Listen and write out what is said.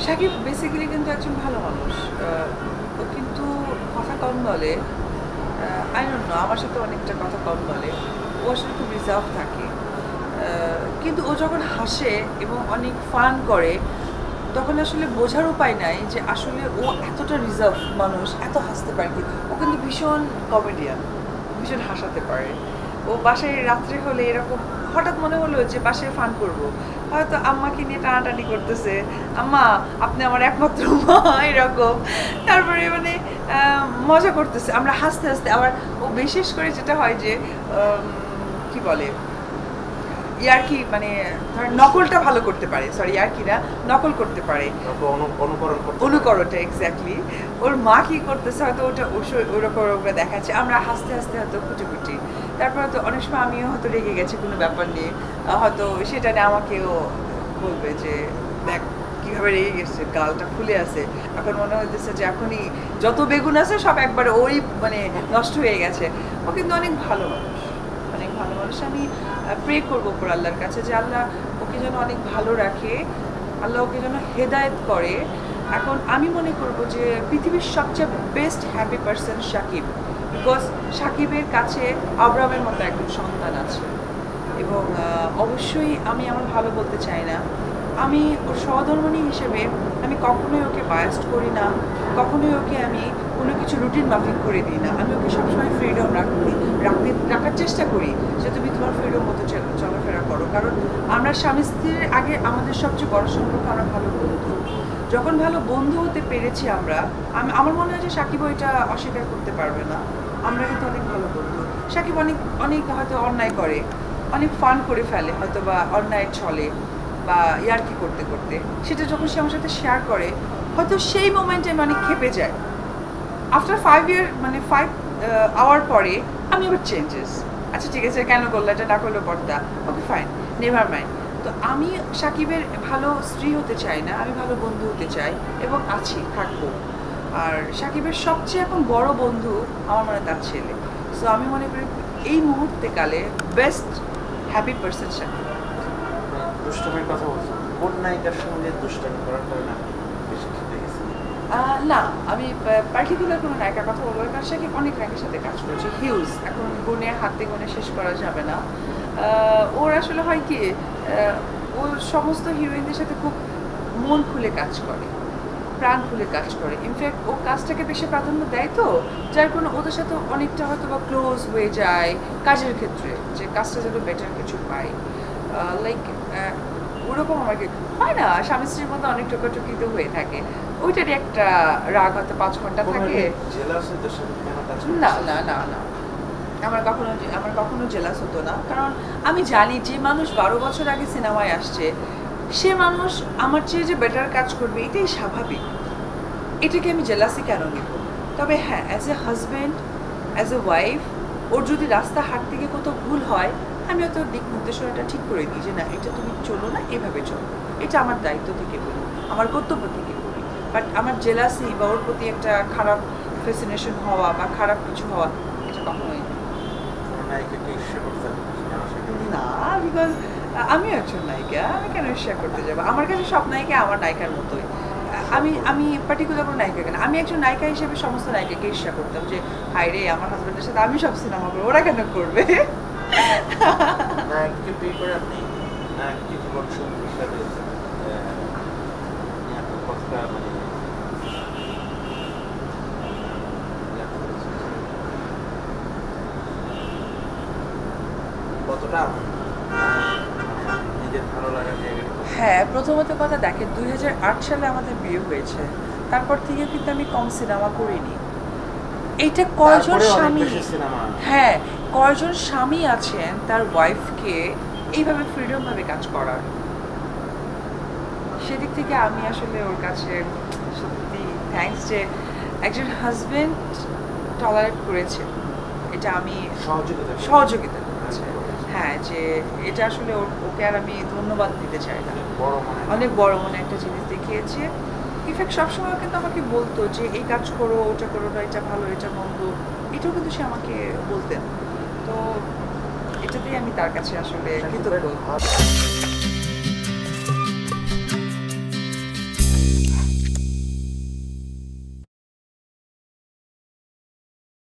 Shakib basically কিন্তু একজন ভালো মানুষ। ও কিন্তু কথা কম বলে। আই ডোন্ট নো, আমার সাথে অনেকটা কথা কম বলে। ও আসলে খুব রিজার্ভ থাকে। কিন্তু ও যখন হাসে এবং অনেক ফান করে তখন আসলে বোঝার উপায় নাই যে আসলে ও এতটা রিজার্ভ মানুষ, এত হাসতে পারে কি। ও কিন্তু ভীষণ কমেডিয়ান, ভীষণ হাসাতে পারে। ও বাসায় রাত্রে হলে এরকম হঠাৎ মনে হলো যে বাসায় ফান করব, হয়তো আম্মাকে নিয়ে টানাটানি করতেছে, আম্মা আপনি আমার একমাত্র মা, এরকম। তারপরে মানে মজা করতেছে, আমরা হাসতে হাসতে। আবার ও বিশেষ করে যেটা হয় যে কি বলে ইয়ার্কি, মানে ধর নকলটা ভালো করতে পারে, সরি ইয়ার্কি না, নকল করতে পারে, অনুকরণটা এক্স্যাক্টলি। ওর মা কি করতেছে হয়তো ওটা ওরকম দেখাচ্ছে, আমরা হাসতে হাসতে হয়তো কুটি। তারপর হয়তো অনেক সময় আমিও হয়তো রেগে গেছি কোনো ব্যাপার নিয়ে, হয়তো সেটা নিয়ে আমাকেও বলবে যে দেখ কীভাবে রেগে গেছে, গালটা ফুলে আছে, এখন মনে হইতেছে যে এখনই যত বেগুন আছে সব একবারে ওই মানে নষ্ট হয়ে গেছে। ও কিন্তু অনেক ভালো মানুষ, অনেক ভালো মানুষ। আমি প্রে করবো পর আল্লাহর কাছে যে আল্লাহ ওকে যেন অনেক ভালো রাখে, আল্লাহ ওকে যেন হেদায়েত করে। এখন আমি মনে করব যে পৃথিবীর সবচেয়ে best happy person Shakib, because শাকিবের কাছে আব্রাহামের মতো একজন সন্তান আছে। এবং অবশ্যই আমি আমার ভালো বলতে চাই না, আমি ওর সহধর্মিণী হিসেবে আমি কখনোই ওকে বায়াস্ট করি না, কখনোই ওকে আমি কোনো কিছু রুটিন মাফিক করে দিই না। আমি ওকে সবসময় ফ্রিডম রাখার চেষ্টা করি যে তুমি তোমার ফ্রিডম মতো চলাফেরা করো। কারণ আমরা স্বামী স্ত্রীর আগে আমাদের সবচেয়ে বড় সম্পর্ক আমরা ভালো বন্ধু। যখন ভালো বন্ধু হতে পেরেছি আমরা, আমার মনে হয় যে সাকিব এটা অস্বীকার করতে পারবে না, আমরা কিন্তু অনেক ভালো বন্ধু। সাকিব অনেক অনেক হয়তো অন্যায় করে, অনেক ফান করে ফেলে, হয়তো বা অন্যায় ছলে বা ইয়ার্কি করতে করতে, সেটা যখন সে আমার সাথে শেয়ার করে হয়তো সেই মোমেন্টে আমি অনেক খেপে যায়। আফটার 5 ইয়ার মানে 5 আওয়ার পরে আমি আবার চেঞ্জেস, আচ্ছা ঠিক আছে কেন করলো, এটা না করলো পর্দা, ওকে ফাইন, নেভার মাইন্ড। তো আমি সাকিবের ভালো স্ত্রী হতে চাই না, আমি ভালো বন্ধু হতে চাই এবং আছি, থাকবো। আর সাকিবের সবচেয়ে এখন বড় বন্ধু আমার মনে তার ছেলে। সো আমি মনে করি এই মুহূর্তে কালে বেস্ট হ্যাপি পারসন সাকিব। দুষ্টমির কথা বলছি, কোন নায়িকার সঙ্গে দুষ্টমি করার কারণে বেশি খেতে গেছি? না, আমি পার্টিকুলার কোনো নায়িকার কথা বলবো, কারণ সাকিব অনেক নায়কের সাথে কাজ করেছে, হিউজ, এখন গুণে হাতে গুণে শেষ করা যাবে না। ওর আসলে হয় কি, ও সমস্ত হিরোইনদের সাথে খুব মন খুলে কাজ করে, প্রাণ খুলে কাজ করে। ইনফ্যাক্ট ও কাজটাকে বেশি প্রাধান্য দেয়, তো যার কোনো ওদের সাথে অনেকটা হয়তো বা ক্লোজ হয়ে যায় কাজের ক্ষেত্রে, যে কাজটা যেন বেটার কিছু পায়। লাইক ওরকম আমাকে হয় না, স্বামী স্ত্রীর মধ্যে অনেক টোকাটুকিতে হয়ে থাকে, ওইটারই একটা রাগ হয়তো 5 ঘন্টা থাকে। না না না না, আমার কখনো জেলাস হতো না, কারণ আমি জানি যে মানুষ 12 বছর আগে সিনেমায় আসছে সে মানুষ আমার চেয়ে যে বেটার কাজ করবে, এটাই স্বাভাবিক, এটাকে আমি জেলাসি কেন নিব। তবে হ্যাঁ, as a husband, as a wife, ওর যদি রাস্তা হাঁটতে গিয়ে কোথাও ভুল হয়, আমি হয়তো দিক নির্দেশনাটা ঠিক করে দিই যে না এটা তুমি চলো না, এভাবে চলো, এটা আমার দায়িত্ব থেকে করি, আমার কর্তব্য থেকে করি। বাট আমার জেলাসি বা ওর প্রতি একটা খারাপ ফ্যাসিনেশন হওয়া বা খারাপ কিছু হওয়া, এটা কখনোই না। বিকজ আমিও একজন নায়িকা, আমি কেন শেয়ার করতে যাবো? আমার কাছে সব নায়িকা আমার নায়িকার মতোই। আমি পার্টিকুলার কোনো নায়িকা কেন, আমি একজন নায়িকা হিসেবে সমস্ত নায়িকাকে ঈর্ষা করতাম যে হায় রে, আমার হাজব্যান্ডের সাথে আমি সব সিনেমা করবো, ওরা কেন করবে? নায়ককে বিয়ে করে আপনি নায়ককে জীবন সঙ্গী হিসাবে কতটা মানে কতটা নিজের ভালো লাগার জায়গাটা? হ্যাঁ, প্রথমত কথা দেখেন, 2008 সালে আমাদের বিয়ে হয়েছে, তারপর থেকে কিন্তু আমি কম সিনেমা করিনি। এইটা কয়জন স্বামী, হ্যাঁ কয়জন স্বামী আছেন তার ওয়াইফকে এইভাবে ফ্রিডমভাবে কাজ করার? সেদিক থেকে আমি আসলে ওর কাছে সত্যি থ্যাঙ্কস যে একজন হাজব্যান্ড টলারেট করেছে, এটা আমি সহযোগিতা করেছে। হ্যাঁ, যে এটা আসলে ওকে আর আমি ধন্যবাদ দিতে চাই না, অনেক বড় মনে একটা জিনিস দেখিয়েছে। ইনফ্যাক্ট সবসময় কিন্তু আমাকে বলতো যে এই কাজ করো, ওটা করো না, এটা ভালো, এটা মন্দ, এটাও কিন্তু সে আমাকে বলতেন। তো এটাতেই আমি তার কাছে আসলে কৃতজ্ঞ।